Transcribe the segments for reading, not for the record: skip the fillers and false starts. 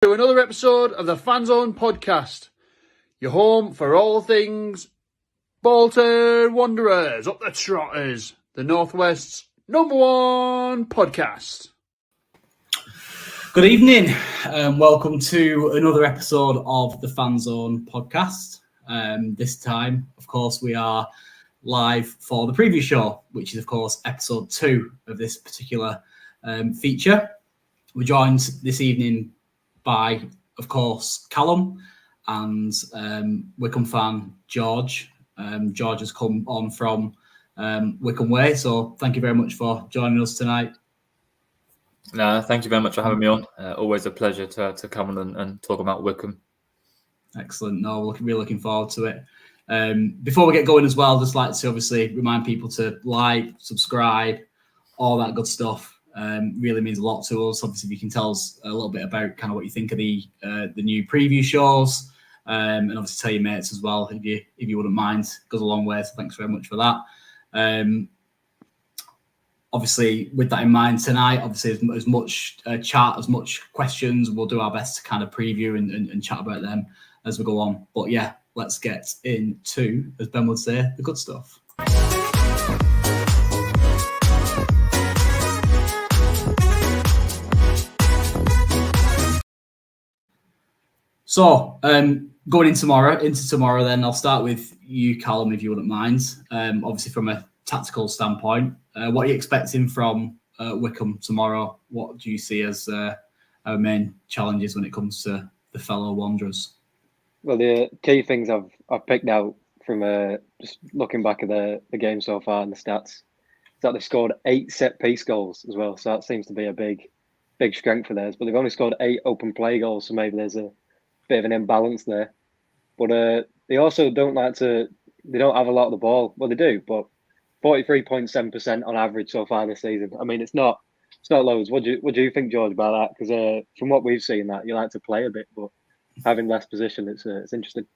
To another episode of the Fanzone podcast, your home for all things Bolton Wanderers, up the Trotters, the Northwest's #1 podcast. Good evening, welcome to another episode of the Fanzone podcast. This time, of course, we are live for the preview show, which is, of course, episode 2 of this particular feature. We're joined this evening by, of course, Callum and Wycombe fan George. George has come on from Wycombe Way, so thank you very much for joining us tonight. No, thank you very much for having me on. Always a pleasure to come on and talk about Wycombe. Excellent. No, really looking forward to it. Before we get going as well, just like to obviously remind people to like, subscribe, all that good stuff. Really means a lot to us. Obviously, if you can tell us a little bit about kind of what you think of the new preview shows, and obviously tell your mates as well if you wouldn't mind. It goes a long way. So thanks very much for that. Obviously, with that in mind tonight, obviously as much chat, as much questions, we'll do our best to kind of preview and chat about them as we go on. But yeah, let's get into, as Ben would say, the good stuff. So, going into tomorrow, then I'll start with you, Callum, if you wouldn't mind. Obviously, from a tactical standpoint, what are you expecting from Wycombe tomorrow? What do you see as our main challenges when it comes to the fellow Wanderers? Well, the key things I've picked out from just looking back at the game so far and the stats is that they've scored 8 set-piece goals as well. So that seems to be a big strength for theirs. But they've only scored 8 open play goals, so maybe there's a bit of an imbalance there. But they also don't they don't have a lot of the ball. Well, they do, but 43.7% on average so far this season. I mean, it's not loads. What do you think, George, about that? Because from what we've seen, that you like to play a bit, but having less position, it's interesting.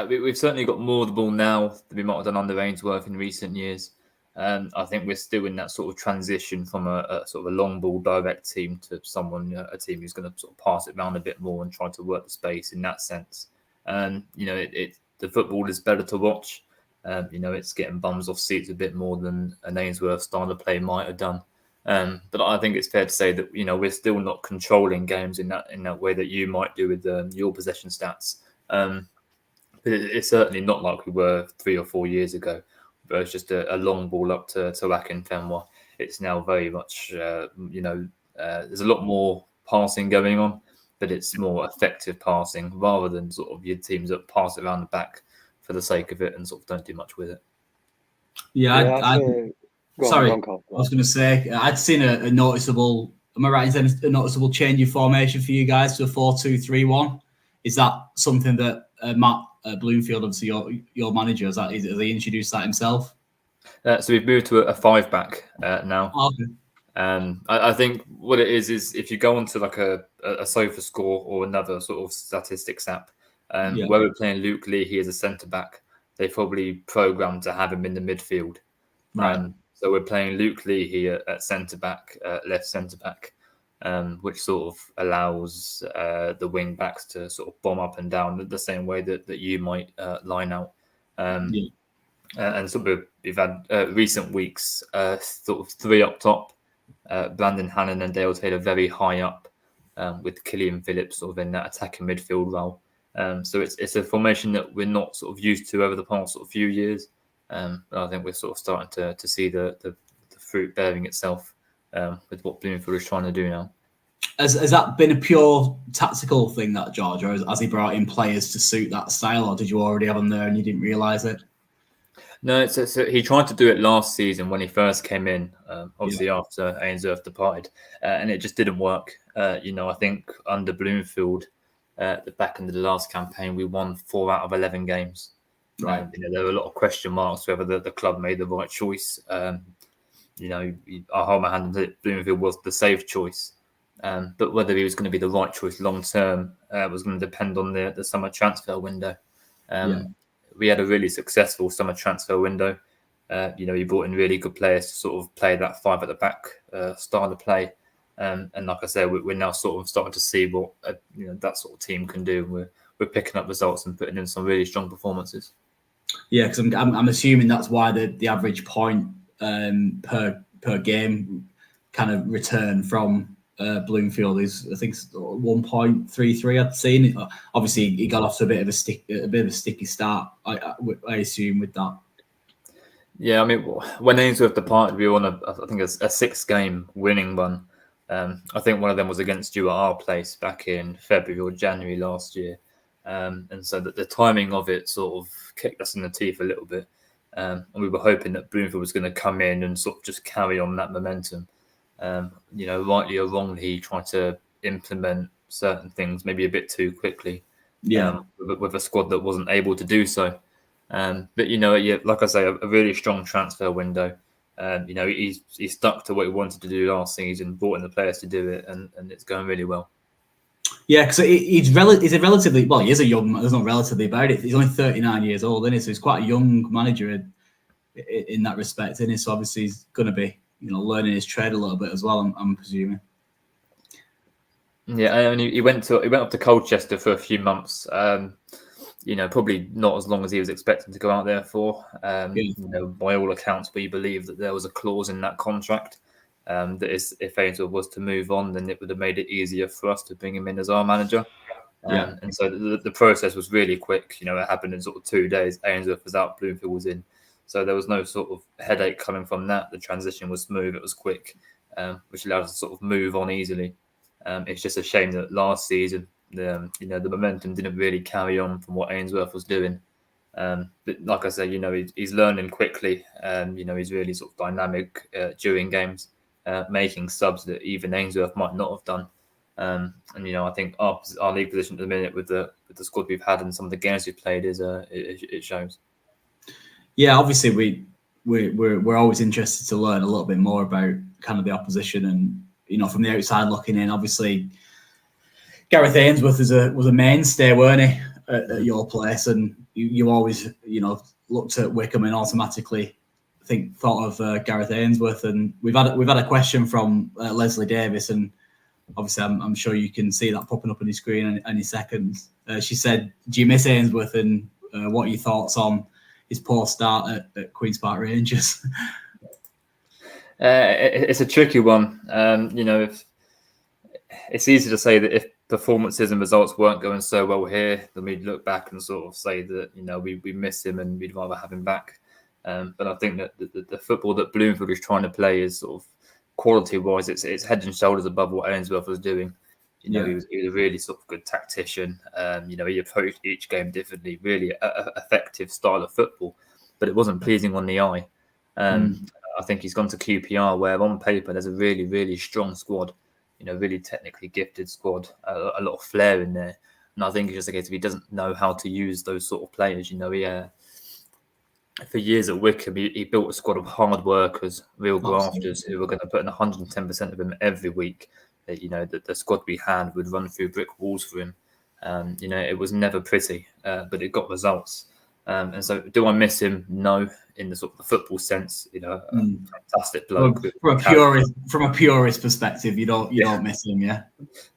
We've certainly got more of the ball now than we might have done under Ainsworth in recent years. I think we're still in that sort of transition from a sort of a long ball direct team to a team who's going to sort of pass it around a bit more and try to work the space in that sense. The football is better to watch. It's getting bums off seats a bit more than an Ainsworth style of play might have done. But I think it's fair to say that we're still not controlling games in that way that you might do with your possession stats. But it's certainly not like we were 3 or 4 years ago. But it's just a long ball up to Akinfenwa. It's now very much there's a lot more passing going on, but it's more effective passing rather than sort of your teams that pass it around the back for the sake of it and sort of don't do much with it. I was going to say, I'd seen a noticeable, am I right in saying a noticeable change in formation for you guys to a 4-2-3-1? Is that something that Matt Bloomfield, obviously your manager, has he introduced that himself? So we've moved to a 5-back now. Okay. I think what it is if you go onto like a sofa score or another sort of statistics app, where we're playing Luke Leahy as a centre back, they probably programmed to have him in the midfield. Right. So we're playing Luke Leahy at centre back, left centre back, which sort of allows the wing backs to sort of bomb up and down the same way that you might line out. And sort of we've had recent weeks sort of 3 up top, Brandon Hannon and Dale Taylor very high up, with Killian Phillips sort of in that attacking midfield role. So it's a formation that we're not sort of used to over the past sort of few years. But I think we're sort of starting to see the fruit bearing itself with what Bloomfield is trying to do now. Has that been a pure tactical thing, that George, or has he brought in players to suit that style, or did you already have them there and you didn't realise it? No, so he tried to do it last season when he first came in, obviously after Ainsworth departed, and it just didn't work. I think under Bloomfield, the back end of the last campaign, we won 4 out of 11 games. Right. There were a lot of question marks whether the club made the right choice. I hold my hand on it. Bloomfield was the safe choice, but whether he was going to be the right choice long term was going to depend on the summer transfer window. We had a really successful summer transfer window. He brought in really good players to sort of play that 5 at the back style of play. And like I said, we're now sort of starting to see what that sort of team can do. We're picking up results and putting in some really strong performances. Yeah, because I'm assuming that's why the average point per game kind of return from Bloomfield is, I think, 1.33. I'd seen. Obviously, he got off to a bit of a sticky start. I assume with that. Yeah, I mean, when Ainsworth departed, we were on I think a 6-game winning run. I think one of them was against you at our place back in February or January last year. And so the timing of it sort of kicked us in the teeth a little bit. And we were hoping that Bloomfield was going to come in and sort of just carry on that momentum. Rightly or wrongly, he tried to implement certain things maybe a bit too quickly. With a squad that wasn't able to do so. But like I say, a really strong transfer window. He stuck to what he wanted to do last season, brought in the players to do it, and it's going really well. Yeah, because he's a relatively, well, he is a young man. There's not relatively about it. He's only 39 years old, isn't he? So he's quite a young manager in that respect, isn't he? So obviously he's going to be, learning his trade a little bit as well, I'm presuming. Yeah, and he went up to Colchester for a few months. Probably not as long as he was expecting to go out there for. By all accounts, we believe that there was a clause in that contract that if Ainsworth was to move on, then it would have made it easier for us to bring him in as our manager. And so the process was really quick. It happened in sort of 2 days. Ainsworth was out, Bloomfield was in. So there was no sort of headache coming from that. The transition was smooth, it was quick, which allowed us to sort of move on easily. It's just a shame that last season, the momentum didn't really carry on from what Ainsworth was doing. But like I said, he's learning quickly. He's really sort of dynamic during games, making subs that even Ainsworth might not have done. I think our league position at the minute with the squad we've had and some of the games we've played is it shows. Yeah, obviously we're always interested to learn a little bit more about kind of the opposition, and from the outside looking in, obviously Gareth Ainsworth was a mainstay, weren't he, at your place, and you always looked at Wycombe and automatically thought of Gareth Ainsworth. And we've had a question from Leslie Davis, and obviously I'm sure you can see that popping up on your screen any second. She said, "Do you miss Ainsworth, and what are your thoughts on his poor start at Queen's Park Rangers?" It's a tricky one. It's easy to say that if performances and results weren't going so well here, then we'd look back and sort of say that we miss him and we'd rather have him back. But I think that the football that Bloomfield is trying to play is sort of quality-wise, it's head and shoulders above what Ainsworth was doing. He was a really sort of good tactician. He approached each game differently, really effective style of football, but it wasn't pleasing on the eye. I think he's gone to QPR, where on paper there's a really, really strong squad, really technically gifted squad, a lot of flair in there. And I think it's just a case of he doesn't know how to use those sort of players. For years at Wycombe, he built a squad of hard workers, real grafters who were going to put in 110% of him every week. The squad we had would run through brick walls for him. It was never pretty, but it got results. And so, do I miss him? No, in the sort of the football sense. Fantastic bloke. From a purist perspective, you don't miss him, yeah.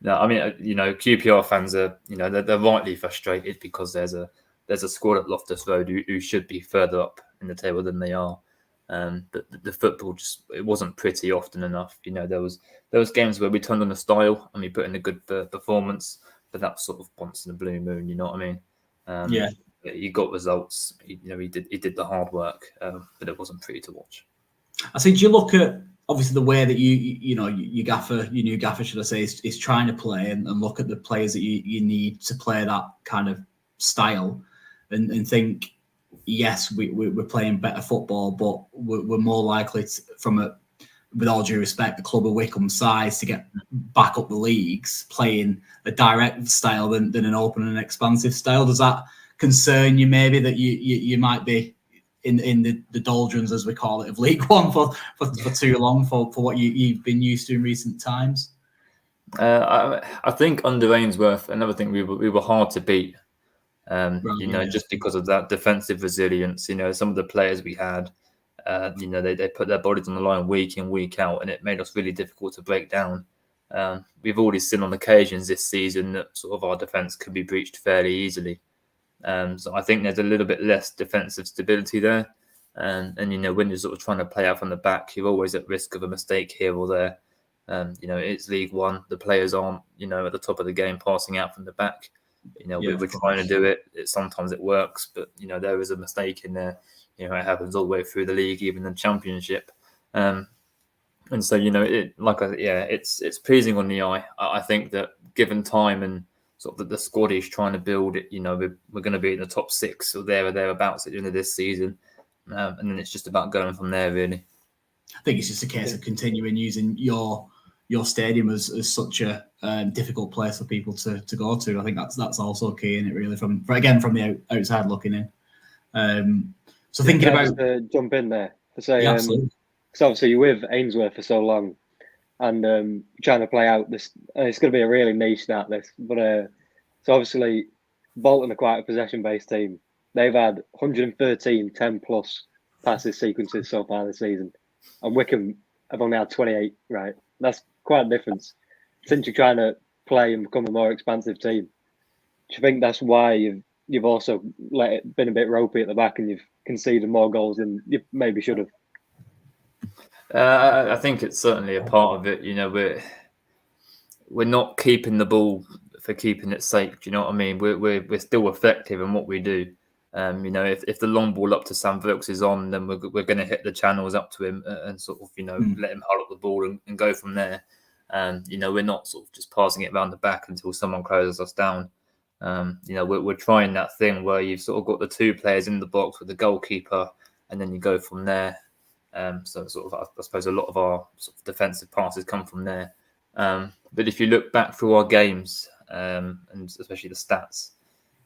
No, I mean, QPR fans are, they're rightly frustrated because there's a squad at Loftus Road who should be further up in the table than they are. But the football it wasn't pretty often enough. There was games where we turned on the style and we put in a good performance, but that was sort of once in a blue moon. You know what I mean? He got results. He did the hard work, but it wasn't pretty to watch. I think you look at obviously the way that your new gaffer, should I say, is trying to play and look at the players that you need to play that kind of style, and think, yes, we're playing better football, but we're more likely to, with all due respect, the club of Wycombe size, to get back up the leagues playing a direct style than an open and expansive style. Does that concern you, maybe, that you might be in the doldrums, as we call it, of League One for too long for what you've been used to in recent times? I think under Ainsworth, another thing, we were hard to beat. Just because of that defensive resilience. Some of the players we had, they put their bodies on the line week in, week out, and it made us really difficult to break down. We've already seen on occasions this season that sort of our defence could be breached fairly easily. So I think there's a little bit less defensive stability there. And when you're sort of trying to play out from the back, you're always at risk of a mistake here or there. It's League One. The players aren't, at the top of the game passing out from the back. We're trying to do it. Sometimes it works, but there is a mistake in there. It happens all the way through the league, even the Championship. And so it's pleasing on the eye. I think that given time and sort of the squad is trying to build it, we're going to be in the top 6 or there or thereabouts at the end of this season, and then it's just about going from there, really. I think it's just a case of continuing using your stadium as such a difficult place for people to go to. I think that's also key in it, really, from the outside looking in. So thinking about jump in there to say, yeah, absolutely. So obviously you're with Ainsworth for so long, and trying to play out this. It's going to be a really niche start, this, but so obviously Bolton are quite a possession-based team. They've had 113 10+ passes sequences so far this season, and Wycombe have only had 28. Right, that's quite a difference. Since you're trying to play and become a more expansive team, do you think that's why you've also been a bit ropey at the back and you've conceded more goals than you maybe should have? I think it's certainly a part of it. We're not keeping the ball for keeping its sake. Do you know what I mean? We're still effective in what we do. If the long ball up to Sam Vokes is on, then we're going to hit the channels up to him and sort of let him hold up the ball and go from there. We're not sort of just passing it around the back until someone closes us down. We're trying that thing where you've sort of got the 2 players in the box with the goalkeeper, and then you go from there. So sort of, I suppose a lot of our sort of defensive passes come from there. But if you look back through our games, and especially the stats,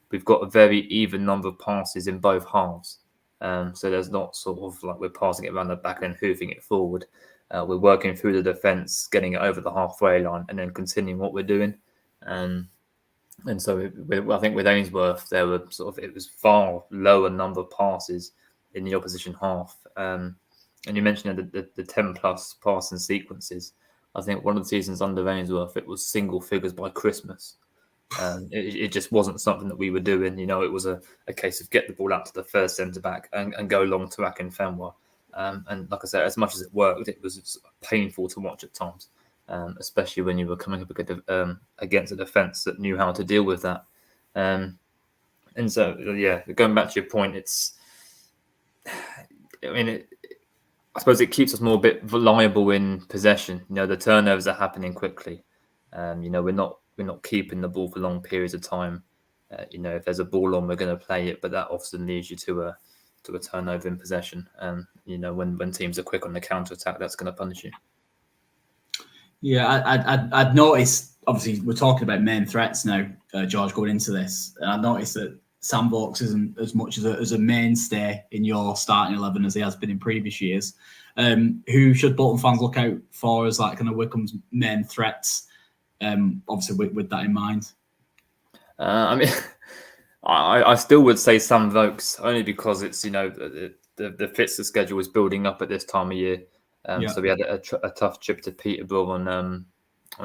we've got a very even number of passes in both halves. So there's not sort of like we're passing it around the back and hoofing it forward. We're working through the defence, getting it over the halfway line, and then continuing what we're doing. And so I think with Ainsworth, it was far lower number of passes in the opposition half. And you mentioned the 10+ passing sequences. I think one of the seasons under Ainsworth, it was single figures by Christmas. It just wasn't something that we were doing. It was a case of get the ball out to the first centre-back and go long to Akin Fenwa. And like I said, as much as it worked, it was painful to watch at times, especially when you were coming up against a defence that knew how to deal with that. And so, going back to your point, I suppose it keeps us more a bit reliable in possession. The turnovers are happening quickly. We're not keeping the ball for long periods of time. If there's a ball on, we're going to play it, but that often leads you to a turnover in possession. When teams are quick on the counter attack, that's going to punish you. Yeah, I'd noticed. Obviously, we're talking about main threats now, George, going into this, and I noticed that Sam Vokes isn't as much as a mainstay in your starting 11 as he has been in previous years. Who should Bolton fans look out for as like kind of Wycombe's main threats? Obviously, with that in mind. I still would say Sam Vokes, only because it's the fixture schedule is building up at this time of year. So we had a tough trip to Peterborough on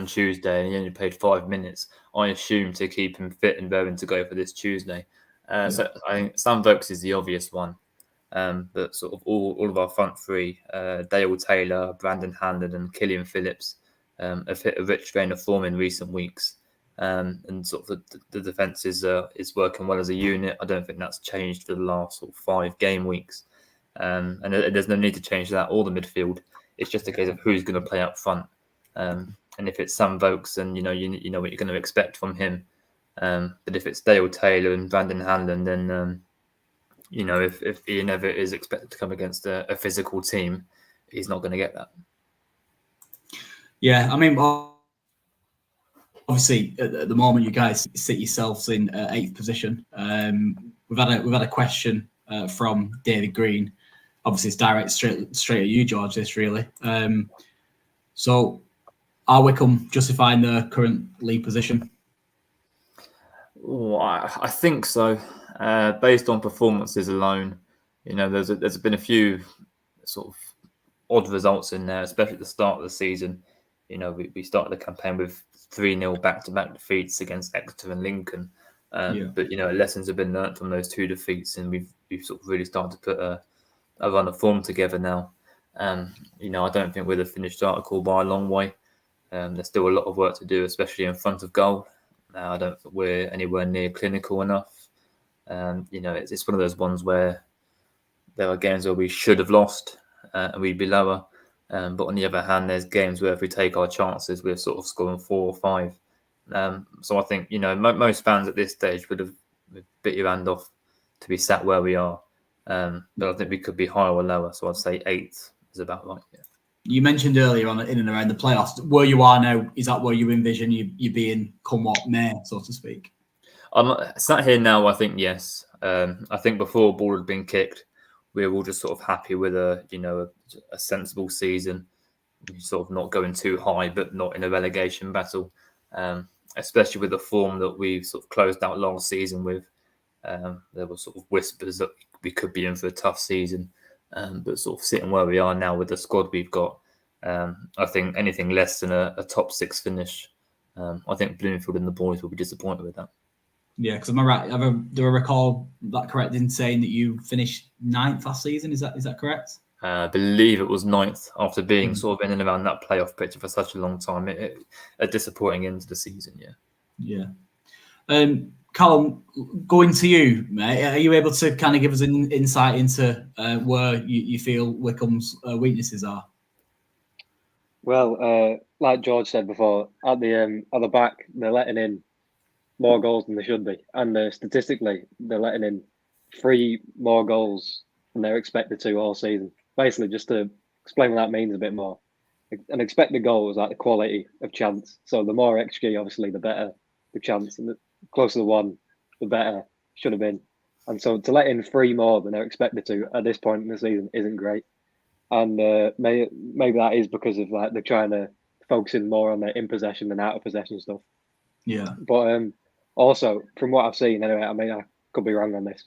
Tuesday, and he only played 5 minutes. I assume to keep him fit and raring to go for this Tuesday. So I think Sam Vokes is the obvious one. But sort of all of our front 3, Dale Taylor, Brandon Hanlon, and Killian Phillips, have hit a rich vein of form in recent weeks. And sort of the defence is working well as a unit. I don't think that's changed for the last sort of 5 game weeks. And there's no need to change that or the midfield. It's just a case of who's going to play up front. And if it's Sam Vokes, then you know what you're going to expect from him. But if it's Dale Taylor and Brandon Hanlon, then if Ian Everett is expected to come against a physical team, he's not going to get that. Yeah, I mean, obviously at the moment you guys sit yourselves in 8th position. We've had a question from David Green. Obviously, it's direct straight at you, George. This really. So, are Wycombe justifying their current league position? Oh, I think so. Based on performances alone, there's been a few sort of odd results in there, especially at the start of the season. we started the campaign with 3-0 back-to-back defeats against Exeter and Lincoln. But lessons have been learnt from those 2 defeats, and we've sort of really started to put a run of form together now. I don't think we're the finished article by a long way. There's still a lot of work to do, especially in front of goal. I don't think we're anywhere near clinical enough. It's one of those ones where there are games where we should have lost and we'd be lower. But on the other hand, there's games where if we take our chances, we're sort of scoring 4 or 5. So I think, most fans at this stage would have bit your hand off to be sat where we are. But I think we could be higher or lower. So I'd say 8th is about right. Yeah. You mentioned earlier on in and around the playoffs, where you are now, is that where you envision you being come what may, so to speak? I'm sat here now, I think, yes. I think before a ball had been kicked, we were all just sort of happy with a sensible season, sort of not going too high, but not in a relegation battle, especially with the form that we sort of closed out last season with. There were sort of whispers that we could be in for a tough season, but sort of sitting where we are now with the squad we've got, I think anything less than a top 6 finish, I think Bloomfield and the boys will be disappointed with that. Yeah, because am I right? Do I recall that correct in saying that you finished 9th last season? Is that correct? I believe it was 9th after being sort of in and around that playoff picture for such a long time. A disappointing end to the season, yeah. Yeah. Callum, going to you, mate, are you able to kind of give us an insight into where you feel Wycombe's weaknesses are? Well, like George said before, at the back, they're letting in more goals than they should be, and statistically, they're letting in 3 more goals than they're expected to all season. Basically, just to explain what that means a bit more, an expected goal is like the quality of chance. So the more XG, obviously, the better the chance, and the closer to 1, the better should have been. And so to let in 3 more than they're expected to at this point in the season isn't great. And maybe that is because of they're trying to focus in more on their in possession than out of possession stuff. Yeah. But also, from what I've seen, anyway, I mean, I could be wrong on this.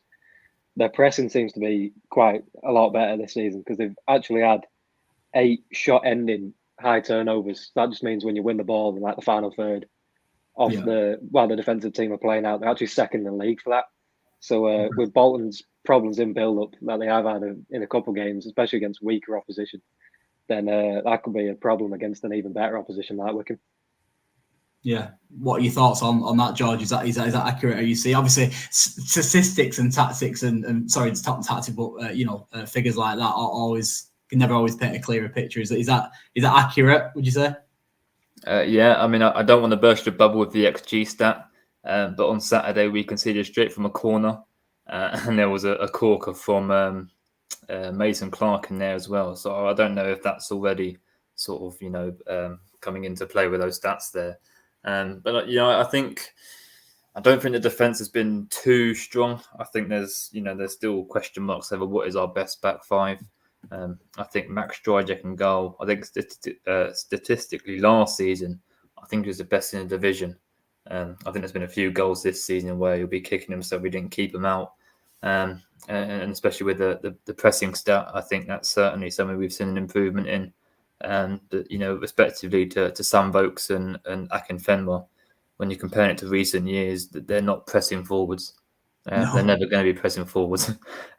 Their pressing seems to be quite a lot better this season because they've actually had 8 shot-ending high turnovers. That just means when you win the ball in the final third of the defensive team are playing out, they're actually second in the league for that. So with Bolton's problems in build-up that they have had in a couple of games, especially against weaker opposition, then that could be a problem against an even better opposition like Wycombe. Yeah. What are your thoughts on that, George? Is that accurate? You see, obviously, statistics and tactics and sorry, it's not tactics, but figures like that are can never always paint a clearer picture. Is that accurate? Would you say? Yeah. I mean, I don't want to burst your bubble with the XG stat, but on Saturday we conceded straight from a corner, and there was a corker from Mason Clark in there as well. So I don't know if that's already sort of coming into play with those stats there. But I don't think the defence has been too strong. I think there's still question marks over what is our best back 5. I think Max Dryjack in goal. I think statistically last season, I think he was the best in the division. I think there's been a few goals this season where he'll be kicking him, so we didn't keep him out. And especially with the pressing stat, I think that's certainly something we've seen an improvement in. Respectively to Sam Vokes and Akinfenwa, when you're comparing it to recent years, that they're not pressing forwards. No. They're never going to be pressing forwards.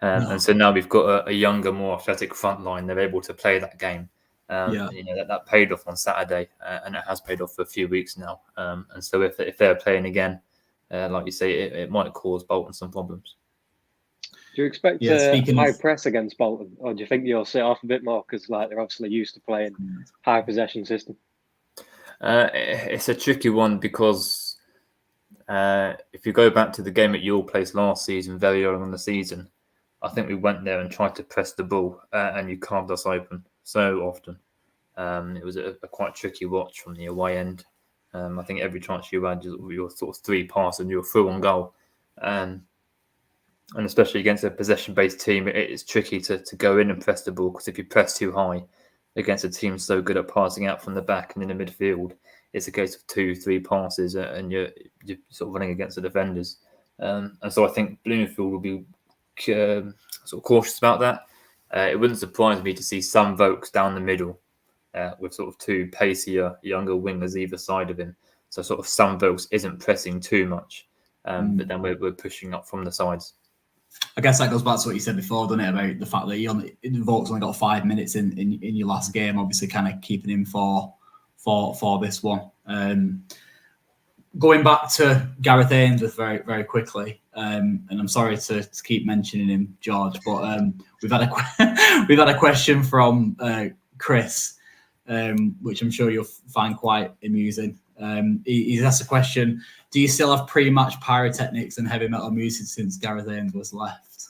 No. And so now we've got a younger, more athletic front line. They're able to play that game. That paid off on Saturday, and it has paid off for a few weeks now. And so if they're playing again, like you say, it might cause Bolton some problems. Do you expect high press against Bolton, or do you think you'll sit off a bit more because they're obviously used to playing high possession system? It's a tricky one because if you go back to the game at your place last season, very early in the season, I think we went there and tried to press the ball, and you carved us open so often. It was a quite tricky watch from the away end. I think every chance you had, your sort of 3 passes and you were through on goal. And especially against a possession-based team, it's tricky to go in and press the ball, because if you press too high against a team so good at passing out from the back and in the midfield, it's a case of 2-3 passes and you're sort of running against the defenders. And so I think Bloomfield will be sort of cautious about that. It wouldn't surprise me to see some Vokes down the middle with sort of two pacier, younger wingers either side of him. So sort of Sanvos isn't pressing too much, but then we're pushing up from the sides. I guess that goes back to what you said before, doesn't it, about the fact that Volk's only got 5 minutes in your last game, obviously kind of keeping him for this one. Going back to Gareth Ainsworth very, very quickly, and I'm sorry to keep mentioning him, George, but we've had a question from Chris, which I'm sure you'll find quite amusing. He's asked a question: do you still have pre-match pyrotechnics and heavy metal music since Gareth Ainsworth left?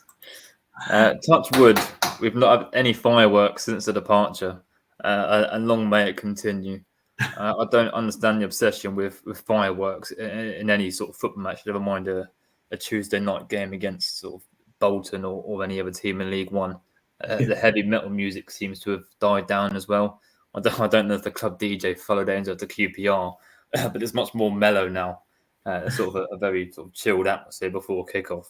Touch wood, we've not had any fireworks since the departure, and long may it continue. I don't understand the obsession with fireworks in any sort of football match, never mind a Tuesday night game against sort of Bolton or any other team in League One. The heavy metal music seems to have died down as well. I don't know if the club DJ followed Ainsworth to QPR, but it's much more mellow now. Sort of a very sort of chilled atmosphere before kickoff.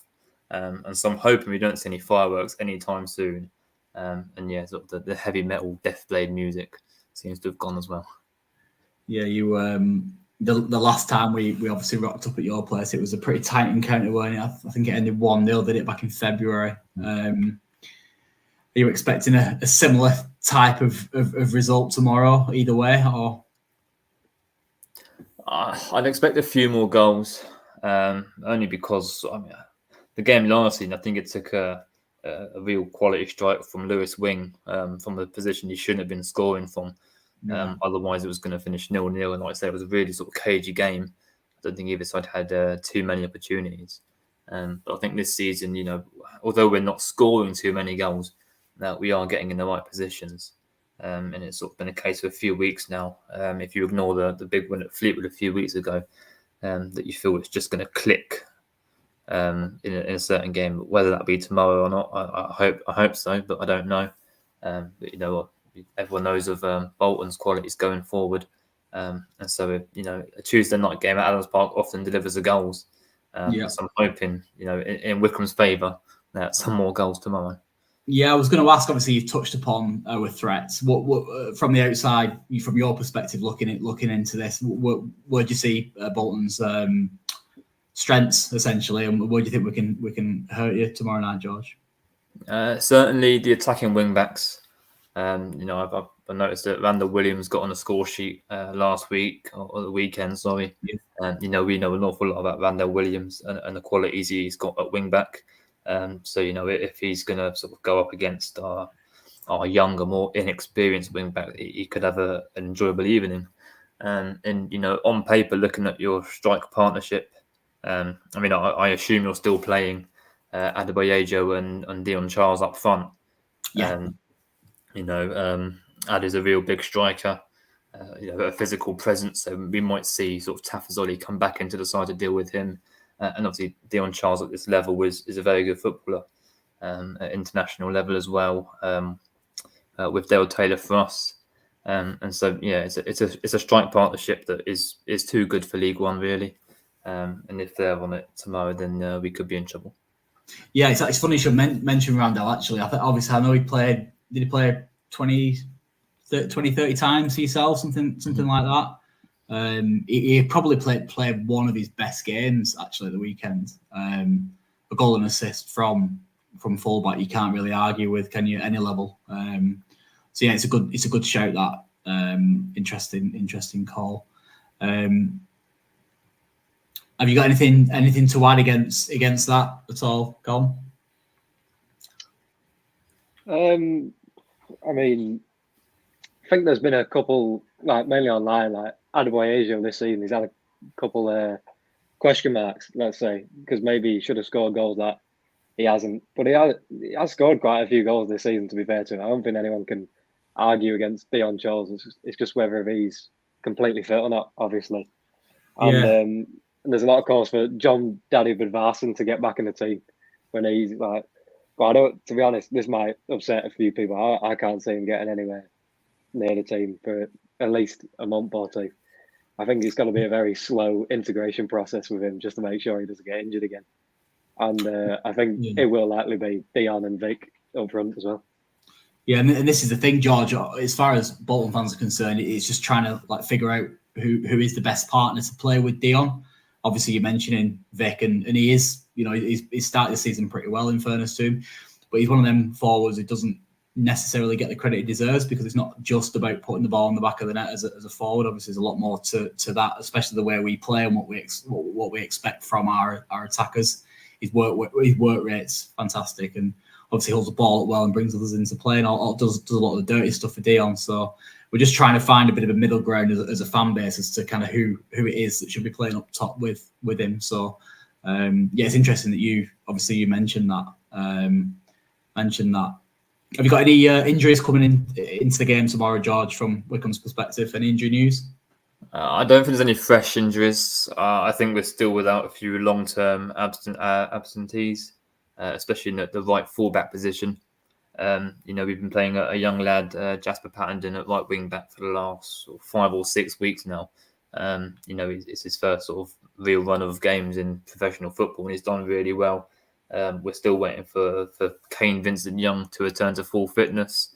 And so I'm hoping we don't see any fireworks anytime soon. And yeah, sort of the heavy metal Death Blade music seems to have gone as well. Yeah, you. The last time we obviously rocked up at your place, it was a pretty tight encounter, wasn't it? I think it ended 1-0. Did it back in February? Are you expecting a similar type of result tomorrow, either way, or? I'd expect a few more goals, only because the game last season, I think it took a real quality strike from Lewis Wing from a position he shouldn't have been scoring from. Otherwise, it was going to finish 0-0. And like I say, it was a really sort of cagey game. I don't think either side had too many opportunities. But I think this season, although we're not scoring too many goals, we are getting in the right positions. And it's sort of been a case for a few weeks now. If you ignore the big win at Fleetwood a few weeks ago, that you feel it's just going to click in a certain game. Whether that be tomorrow or not, I hope so, but I don't know. But you know what? Everyone knows of Bolton's qualities going forward, and so a Tuesday night game at Adams Park often delivers the goals. So I'm hoping in Wycombe's favour some more goals tomorrow. Yeah, I was going to ask. Obviously, you've touched upon with threats. What from the outside, from your perspective, looking into this, where do you see Bolton's strengths essentially, and where do you think we can hurt you tomorrow night, George? Certainly the attacking wing backs. I've noticed that Randall Williams got on the score sheet last week or the weekend. Sorry, and we know an awful lot about Randall Williams and the qualities he's got at wing back. So if he's going to sort of go up against our younger, more inexperienced wing back, he could have an enjoyable evening. And on paper, looking at your strike partnership, I assume you're still playing Adebayo and Dion Charles up front. Ad is a real big striker, a physical presence. So we might see sort of Tafazoli come back into the side to deal with him. And obviously, Dion Charles at this level is a very good footballer at international level as well. With Dale Taylor for us, and so it's a strike partnership that is too good for League One really. And if they're on it tomorrow, then we could be in trouble. Yeah, it's funny you should mention Randall. Actually, I know he played. Did he play 20, 30 times for yourself, something like that? He probably played one of his best games actually at the weekend. A goal and assist from fullback, you can't really argue with, can you? Any level. So yeah, it's a good shout. That interesting call. Have you got anything to add against that at all, Colin? I think there's been a couple, mainly online, Adebayo this season. He's had a couple question marks, let's say, because maybe he should have scored goals that he hasn't. But he has scored quite a few goals this season, to be fair to him. I don't think anyone can argue against Dion Charles. It's just whether he's completely fit or not, obviously. And there's a lot of calls for John Daddy Budvarson to get back in the team when he's like. But I don't. To be honest, this might upset a few people. I can't see him getting anywhere near the team for at least a month or two. I think it's going to be a very slow integration process with him just to make sure he doesn't get injured again. And I think it will likely be Dion and Vic up front as well. Yeah, and this is the thing, George. As far as Bolton fans are concerned, it's just trying to like figure out who is the best partner to play with Dion. Obviously, you're mentioning Vic, and he is, he's started the season pretty well in fairness to him, but he's one of them forwards who doesn't necessarily get the credit he deserves, because it's not just about putting the ball in the back of the net as a forward. Obviously, there's a lot more to that, especially the way we play and what we expect from our attackers. His work rate's fantastic, and obviously holds the ball up well and brings others into play, and does a lot of the dirty stuff for Dion. So we're just trying to find a bit of a middle ground as a fan base as to kind of who it is that should be playing up top with him. So it's interesting that you mentioned that. Have you got any injuries coming into the game tomorrow, George, from Wycombe's perspective? Any injury news? I don't think there's any fresh injuries. I think we're still without a few long-term absentees, especially in the right fullback position. We've been playing a young lad, Jasper Pattenden, at right wing back for the last 5 or 6 weeks now. It's his first sort of real run of games in professional football, and he's done really well. We're still waiting for Kane Vincent-Young to return to full fitness.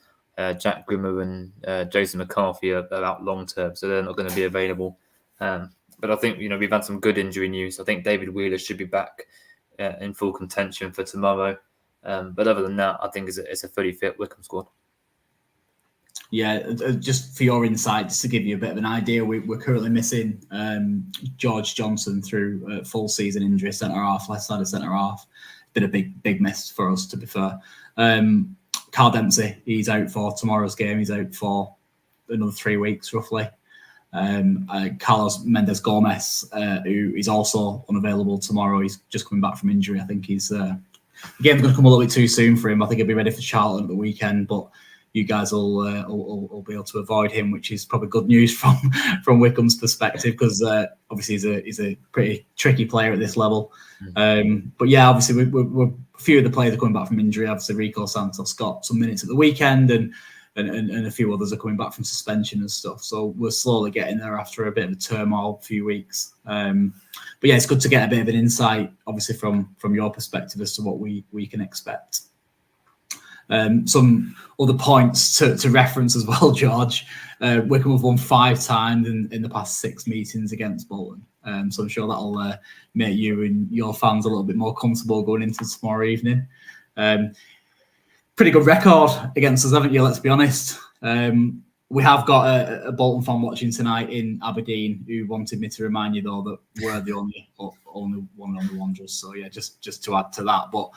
Jack Grimmer and Jason McCarthy are out long term, so they're not going to be available. But I think we've had some good injury news. I think David Wheeler should be back in full contention for tomorrow. But other than that, I think it's a fully fit Wycombe squad. Yeah, just for your insight, just to give you a bit of an idea, we're currently missing George Johnson through full season injury, left-sided centre-half. Been a big miss for us, to be fair. Carl Dempsey, he's out for tomorrow's game. He's out for another 3 weeks, roughly. Carlos Mendes Gomez, who is also unavailable tomorrow. He's just coming back from injury. I think he's the game's going to come a little bit too soon for him. I think he'll be ready for Charlton at the weekend, but you guys will be able to avoid him, which is probably good news from Wycombe's perspective, because obviously he's a pretty tricky player at this level. But yeah, obviously we're a few of the players are coming back from injury. Obviously Rico Santos got some minutes at the weekend, and a few others are coming back from suspension and stuff. So we're slowly getting there after a bit of a turmoil few weeks. But yeah, it's good to get a bit of an insight, obviously from your perspective, as to what we can expect. Some other points to reference as well, George. Wycombe have won 5 times in the past 6 meetings against Bolton. So I'm sure that'll make you and your fans a little bit more comfortable going into tomorrow evening. Pretty good record against us, haven't you? Let's be honest. We have got a Bolton fan watching tonight in Aberdeen who wanted me to remind you, though, that we're the only one on the Wanderers. So yeah, just to add to that. But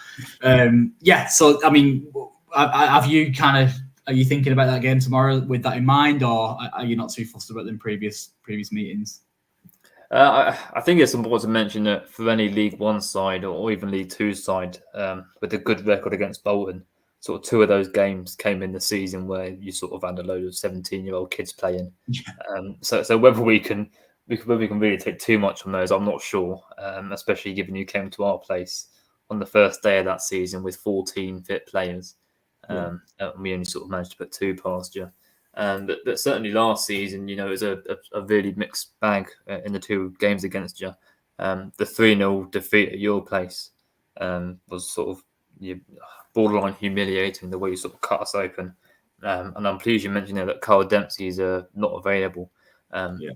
so I mean, are you thinking about that game tomorrow with that in mind, or are you not too fussed about them previous meetings? I think it's important to mention that for any League One side or even League Two side with a good record against Bolton, sort of 2 of those games came in the season where you sort of had a load of 17-year-old kids playing. So whether we can really take too much from those, I'm not sure. Especially given you came to our place on the first day of that season with 14 fit players. And we only sort of managed to put 2 past you. But certainly last season, it was a really mixed bag in the 2 games against you. The 3-0 defeat at your place was sort of borderline humiliating, the way you sort of cut us open. And I'm pleased you mentioned there that Carl Dempsey is not available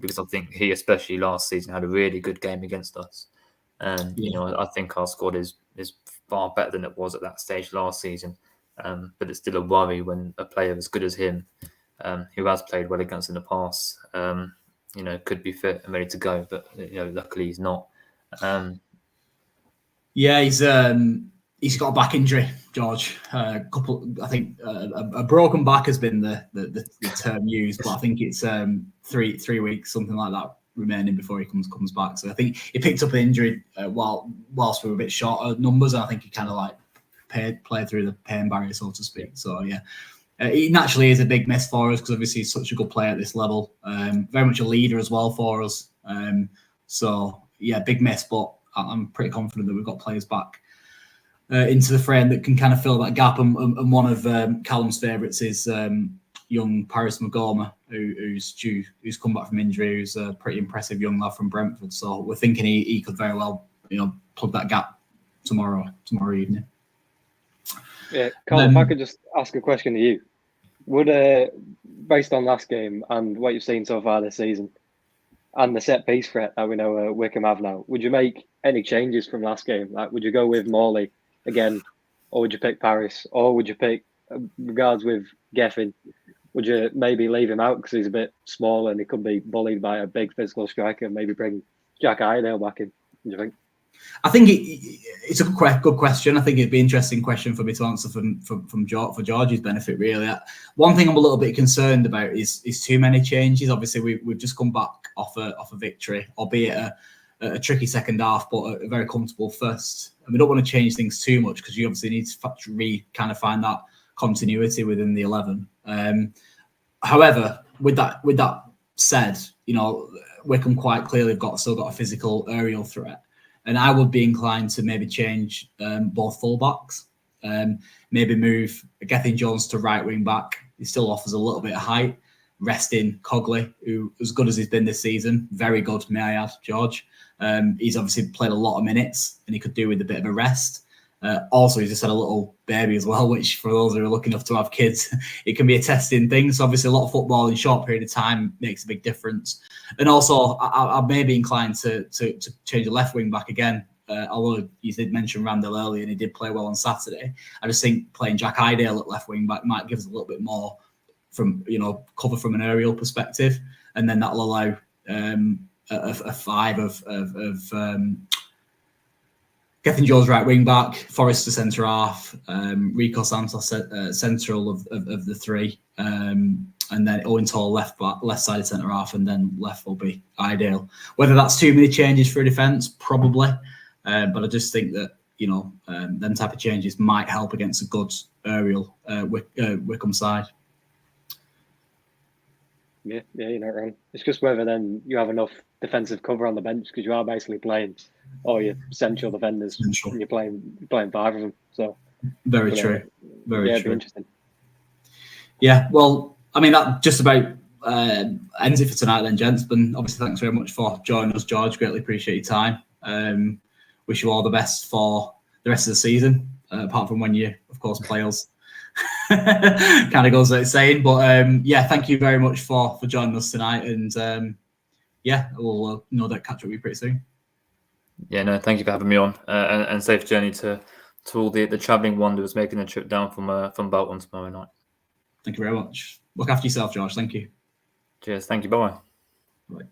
because I think he, especially last season, had a really good game against us. And I think our squad is far better than it was at that stage last season. But it's still a worry when a player as good as him, who has played well against in the past, could be fit and ready to go. But luckily he's not. He's got a back injury, George. A broken back has been the term used, but I think it's 3 weeks, something like that, remaining before he comes back. So I think he picked up an injury whilst we were a bit short of numbers, and I think he kind of played through the pain barrier, so to speak. So yeah, he naturally is a big miss for us because obviously he's such a good player at this level. Very much a leader as well for us. So yeah, big miss, but I'm pretty confident that we've got players back into the frame that can kind of fill that gap. And one of Callum's favourites is young Paris Magoma, who's come back from injury, who's a pretty impressive young lad from Brentford. So we're thinking he could very well, plug that gap tomorrow evening. Yeah, Colin, if I could just ask a question to you. based on last game and what you've seen so far this season, and the set piece threat that we know Wycombe have now, would you make any changes from last game? Like, would you go with Morley again, or would you pick Paris, or would you pick, regards with Geffin, would you maybe leave him out because he's a bit small and he could be bullied by a big physical striker, and maybe bring Jack Iredale back in? What do you think? I think it's a good question. I think it'd be an interesting question for me to answer for George's benefit, really. One thing I'm a little bit concerned about is too many changes. Obviously, we've just come back off a victory, albeit a tricky second half, but a very comfortable first. And we don't want to change things too much because you obviously need to kind of find that continuity within the 11. However, with that said, Wycombe quite clearly still got a physical aerial threat. And I would be inclined to maybe change both fullbacks, maybe move Gethin Jones to right wing back. He still offers a little bit of height, resting Cogley, who, as good as he's been this season, very good, may I add, George. He's obviously played a lot of minutes and he could do with a bit of a rest. Also, he's just had a little baby as well, which for those who are lucky enough to have kids, it can be a testing thing. So obviously a lot of football in a short period of time makes a big difference. And also, I may be inclined to change the left wing back again. Although you did mention Randall earlier and he did play well on Saturday. I just think playing Jack Iredale at left wing back might give us a little bit more from, cover from an aerial perspective. And then that'll allow a five of Gethin Jones right wing back, Forrester centre half, Rico Santos central of the three, and then Owen Toll left sided centre half, and then left will be Iredale. Whether that's too many changes for a defence, probably, but I just think that them type of changes might help against a good aerial Wycombe side. Yeah, you're not wrong. It's just whether then you have enough defensive cover on the bench, because you are basically playing all your central defenders and you're playing five of them. So very true. Very true. It'd be interesting. Yeah, well, I mean, that just about ends it for tonight then, gents. But obviously, thanks very much for joining us, George. Greatly appreciate your time. Wish you all the best for the rest of the season, apart from when you, of course, play us. Kind of goes without saying. But thank you very much for joining us tonight. And we'll know that catch up with you pretty soon. Yeah, no, thank you for having me on, and safe journey to all the travelling Wanderers making a trip down from Bolton tomorrow night. Thank you very much. Look after yourself, George. Thank you. Cheers. Thank you. Bye. Bye.